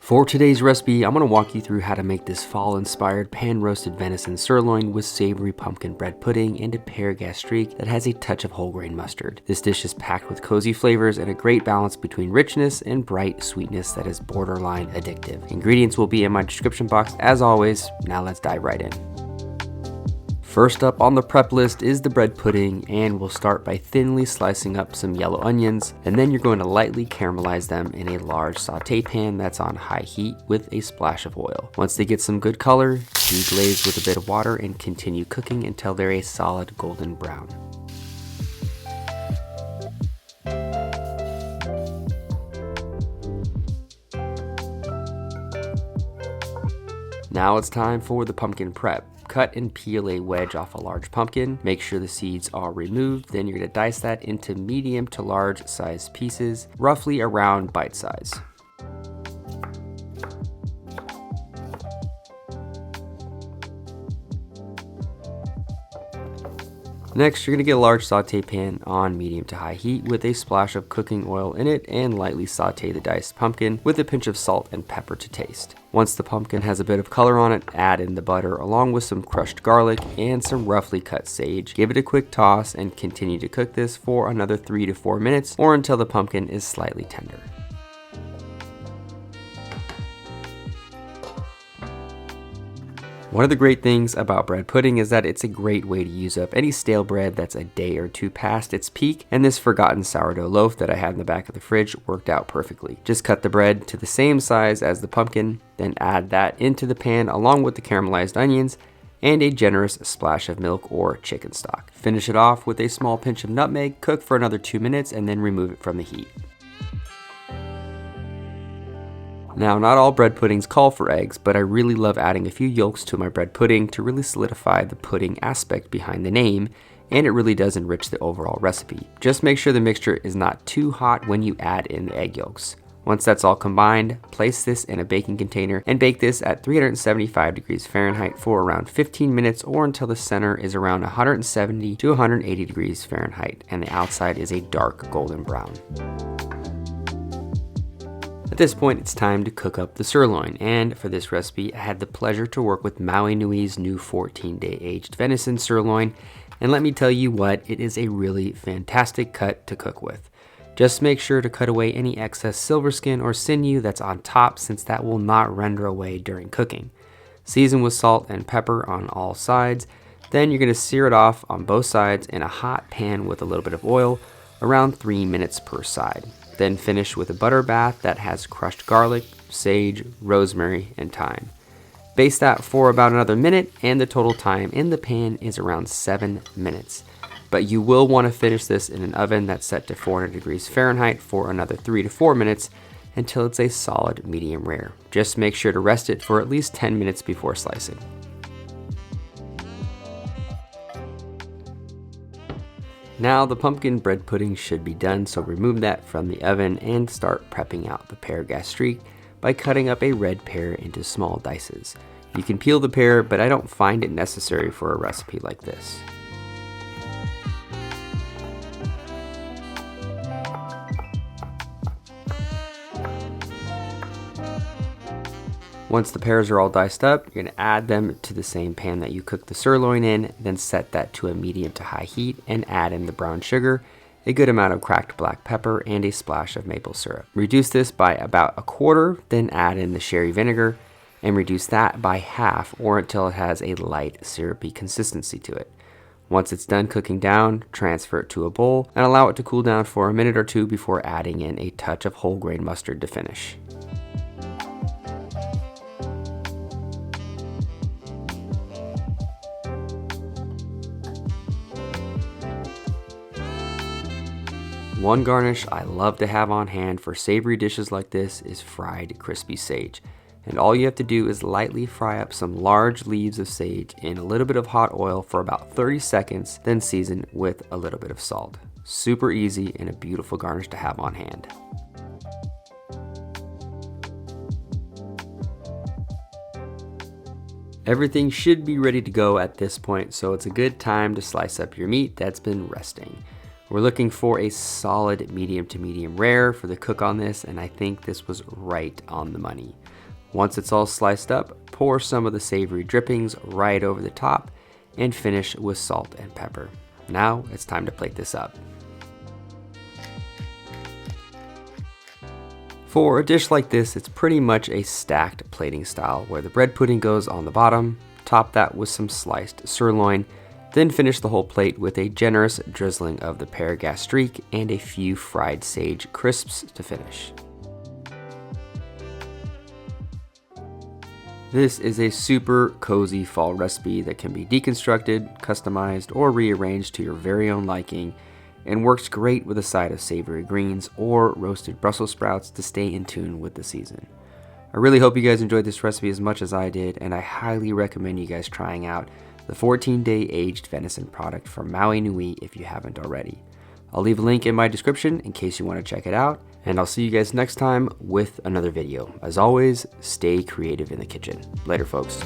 For today's recipe, I'm going to walk you through how to make this fall-inspired pan-roasted venison sirloin with savory pumpkin bread pudding and a Pear Gastrique that has a touch of whole grain mustard. This dish is packed with cozy flavors and a great balance between richness and bright sweetness that is borderline addictive. Ingredients will be in my description box as always. Now let's dive right in. First up on the prep list is the bread pudding, and we'll start by thinly slicing up some yellow onions, and then you're going to lightly caramelize them in a large saute pan that's on high heat with a splash of oil. Once they get some good color, deglaze with a bit of water and continue cooking until they're a solid golden brown. Now it's time for the pumpkin prep. Cut and peel a wedge off a large pumpkin. Make sure the seeds are removed. Then you're going to dice that into medium to large size pieces, roughly around bite size. Next, you're going to get a large saute pan on medium to high heat with a splash of cooking oil in it and lightly saute the diced pumpkin with a pinch of salt and pepper to taste. Once the pumpkin has a bit of color on it, add in the butter along with some crushed garlic and some roughly cut sage. Give it a quick toss and continue to cook this for another 3 to 4 minutes or until the pumpkin is slightly tender. One of the great things about bread pudding is that it's a great way to use up any stale bread that's a day or two past its peak, and this forgotten sourdough loaf that I had in the back of the fridge worked out perfectly. Just cut the bread to the same size as the pumpkin, then add that into the pan along with the caramelized onions and a generous splash of milk or chicken stock. Finish it off with a small pinch of nutmeg, cook for another 2 minutes, and then remove it from the heat. Now, not all bread puddings call for eggs, but I really love adding a few yolks to my bread pudding to really solidify the pudding aspect behind the name, and it really does enrich the overall recipe. Just make sure the mixture is not too hot when you add in the egg yolks. Once that's all combined, place this in a baking container and bake this at 375 degrees Fahrenheit for around 15 minutes or until the center is around 170 to 180 degrees Fahrenheit and the outside is a dark golden brown. At this point, it's time to cook up the sirloin, and for this recipe, I had the pleasure to work with Maui Nui's new 14-day aged venison sirloin, and let me tell you what, it is a really fantastic cut to cook with. Just make sure to cut away any excess silver skin or sinew that's on top, since that will not render away during cooking. Season with salt and pepper on all sides, then you're going to sear it off on both sides in a hot pan with a little bit of oil, around 3 minutes per side. Then finish with a butter bath that has crushed garlic, sage, rosemary, and thyme. Baste that for about another minute, and the total time in the pan is around 7 minutes. But you will want to finish this in an oven that's set to 400 degrees Fahrenheit for another 3 to 4 minutes until it's a solid medium rare. Just make sure to rest it for at least 10 minutes before slicing. Now the pumpkin bread pudding should be done, so remove that from the oven and start prepping out the Pear Gastrique by cutting up a red pear into small dices. You can peel the pear, but I don't find it necessary for a recipe like this. Once the pears are all diced up, you're going to add them to the same pan that you cooked the sirloin in, then set that to a medium to high heat and add in the brown sugar, a good amount of cracked black pepper, and a splash of maple syrup. Reduce this by about a quarter, then add in the sherry vinegar and reduce that by half or until it has a light syrupy consistency to it. Once it's done cooking down, transfer it to a bowl and allow it to cool down for a minute or two before adding in a touch of whole grain mustard to finish. One garnish I love to have on hand for savory dishes like this is fried crispy sage. And all you have to do is lightly fry up some large leaves of sage in a little bit of hot oil for about 30 seconds, then season with a little bit of salt. Super easy and a beautiful garnish to have on hand. Everything should be ready to go at this point, so it's a good time to slice up your meat that's been resting. We're looking for a solid medium to medium rare for the cook on this, and I think this was right on the money. Once it's all sliced up, pour some of the savory drippings right over the top and finish with salt and pepper. Now it's time to plate this up. For a dish like this, it's pretty much a stacked plating style where the bread pudding goes on the bottom, top that with some sliced sirloin, then finish the whole plate with a generous drizzling of the Pear Gastrique and a few fried sage crisps to finish. This is a super cozy fall recipe that can be deconstructed, customized, or rearranged to your very own liking, and works great with a side of savory greens or roasted Brussels sprouts to stay in tune with the season. I really hope you guys enjoyed this recipe as much as I did, and I highly recommend you guys trying out the 14-day aged venison product from Maui Nui if you haven't already. I'll leave a link in my description in case you want to check it out, and I'll see you guys next time with another video. As always, stay creative in the kitchen. Later, folks.